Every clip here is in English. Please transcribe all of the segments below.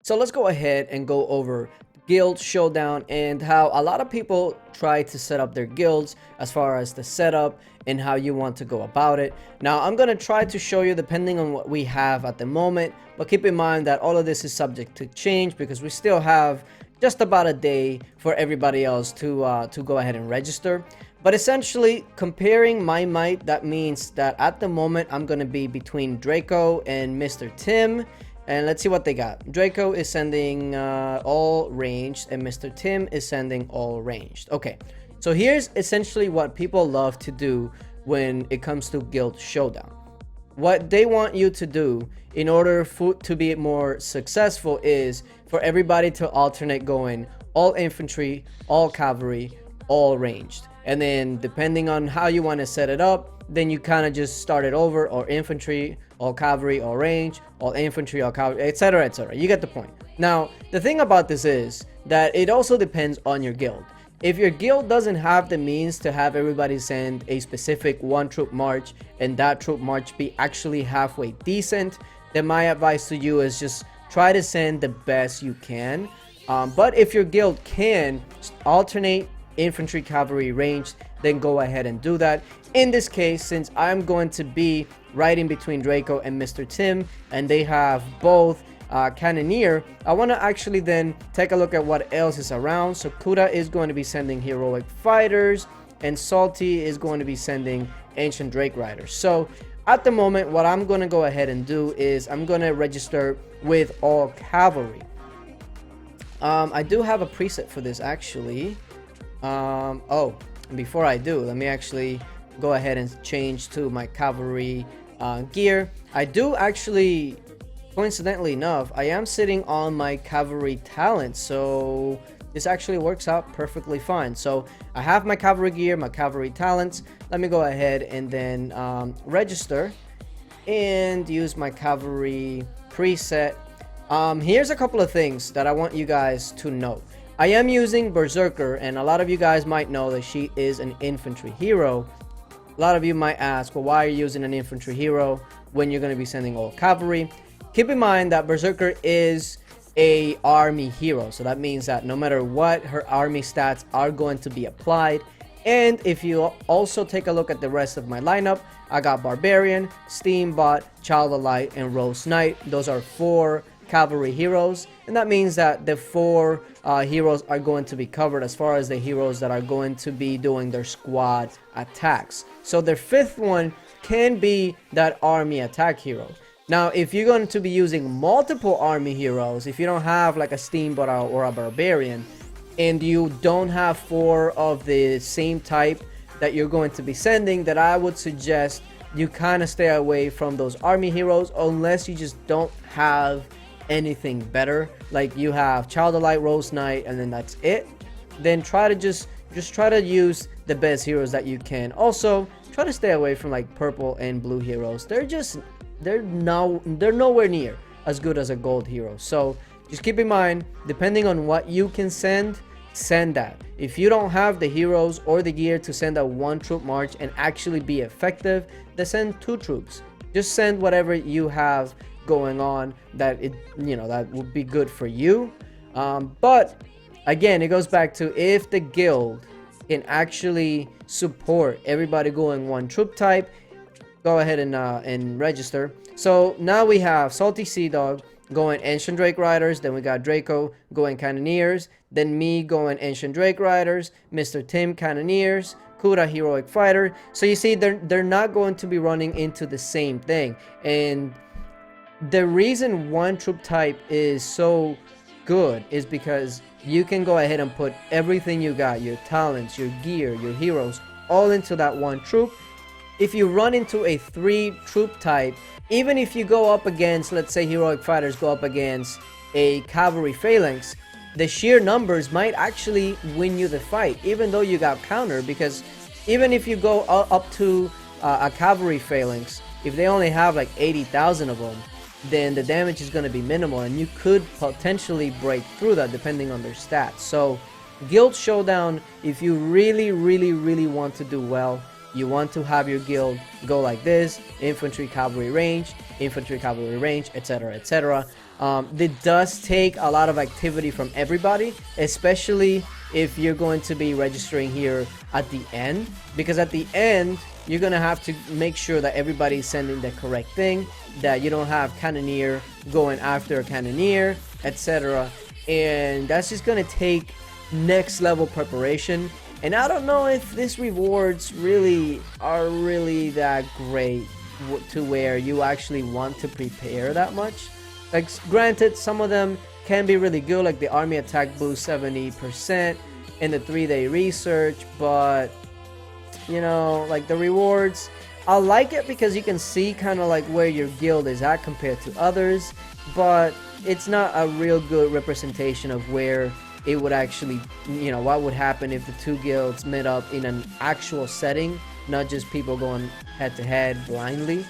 So let's go ahead and go over guild showdown and how a lot of people try to set up their guilds as far as the setup and how you want to go about it. Now I'm going to try to show you depending on what we have at the moment, but keep in mind that all of this is subject to change because we still have just about a day for everybody else to go ahead and register. But essentially, comparing my might, that means that at the moment I'm going to be between Draco and Mr. Tim. And let's see what they got. Draco is sending all ranged, and Mr. Tim is sending all ranged. Okay, so here's essentially what people love to do when it comes to Guild Showdown. What they want you to do in order to be more successful is for everybody to alternate going all infantry, all cavalry, all ranged. And then depending on how you want to set it up, then you kind of just start it over, or infantry, all cavalry, all range, all infantry, all cavalry, etc, etc. You get the point. Now, the thing about this is that it also depends on your guild. If your guild doesn't have the means to have everybody send a specific one troop march and that troop march be actually halfway decent, then my advice to you is just try to send the best you can. But if your guild can alternate infantry, cavalry, ranged, then go ahead and do that. In this case, since I'm going to be right in between Draco and Mr. Tim, and they have both Cannoneer, I want to actually then take a look at what else is around. So Kuda is going to be sending heroic fighters, and Salty is going to be sending ancient Drake riders. So at the moment, what I'm going to go ahead and do is I'm going to register with all cavalry. I do have a preset for this actually. Oh, before I do, let me actually go ahead and change to my cavalry gear. I do actually, coincidentally enough, I am sitting on my cavalry talent, so this actually works out perfectly fine. So I have my cavalry gear, my cavalry talents. Let me go ahead and then register and use my cavalry preset. Here's a couple of things that I want you guys to know. I am using Berserker, and a lot of you guys might know that she is an infantry hero. A lot of you might ask, well, why are you using an infantry hero when you're going to be sending all cavalry? Keep in mind that Berserker is a army hero, so that means that no matter what, her army stats are going to be applied. And if you also take a look at the rest of my lineup, I got Barbarian, Steambot, Child of Light, and Rose Knight. Those are 4 cavalry heroes, and that means that the 4 heroes are going to be covered as far as the heroes that are going to be doing their squad attacks. So their 5th one can be that army attack hero. Now, if you're going to be using multiple army heroes, if you don't have like a Steambot or a Barbarian, and you don't have 4 of the same type that you're going to be sending, then I would suggest you kind of stay away from those army heroes unless you just don't have anything better, like you have Child of Light, Rose Knight, and then that's it. Then try to just try to use the best heroes that you can. Also try to stay away from like purple and blue heroes. They're nowhere near as good as a gold hero. So just keep in mind, depending on what you can send that. If you don't have the heroes or the gear to send a 1 troop march and actually be effective, then send 2 troops. Just send whatever you have going on that that would be good for you. But again, it goes back to if the guild can actually support everybody going 1 troop type, go ahead and register. So now we have Salty Sea Dog going Ancient Drake Riders, then we got Draco going Cannoneers, then me going Ancient Drake Riders, Mr. Tim Cannoneers, Kuda Heroic Fighter. So you see, they're not going to be running into the same thing. And the reason 1 troop type is so good is because you can go ahead and put everything you got, your talents, your gear, your heroes, all into that 1 troop. If you run into a 3 troop type, even if you go up against, let's say heroic fighters go up against a cavalry phalanx, the sheer numbers might actually win you the fight, even though you got counter. Because even if you go up to a cavalry phalanx, if they only have like 80,000 of them, then the damage is going to be minimal, and you could potentially break through that depending on their stats. So Guild Showdown, if you really want to do well, you want to have your guild go like this: infantry, cavalry, range, etc, etc. It does take a lot of activity from everybody, especially if you're going to be registering here at the end, because at the end you're gonna have to make sure that everybody's sending the correct thing, that you don't have cannoneer going after a cannoneer, etc. And that's just gonna take next level preparation. And I don't know if these rewards really are really that great to where you actually want to prepare that much. Like, granted, some of them can be really good, like the army attack boost 70% and the 3-day research, but you know, like the rewards, I like it because you can see kind of like where your guild is at compared to others, but it's not a real good representation of where it would actually, you know, what would happen if the two guilds met up in an actual setting, not just people going head to head blindly.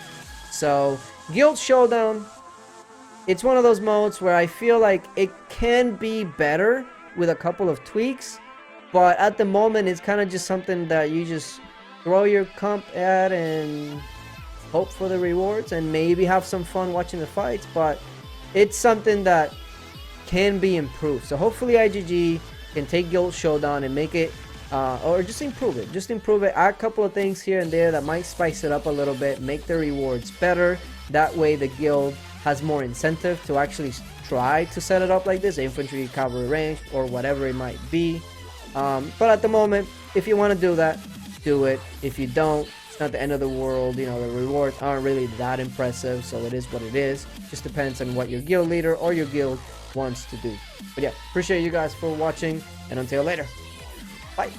So Guild Showdown, it's one of those modes where I feel like it can be better with a couple of tweaks, but at the moment it's kind of just something that you just throw your comp at and hope for the rewards and maybe have some fun watching the fights. But it's something that can be improved. So hopefully IGG can take Guild Showdown and make it or just improve it. Just improve it. Add a couple of things here and there that might spice it up a little bit, make the rewards better. That way the guild has more incentive to actually try to set it up like this, infantry, cavalry, range, or whatever it might be. But at the moment, if you want to do that, do it. If you don't, it's not the end of the world. You know, the rewards aren't really that impressive, so it is what it is. Just depends on what your guild leader or your guild wants to do. But yeah, appreciate you guys for watching, and until later, bye.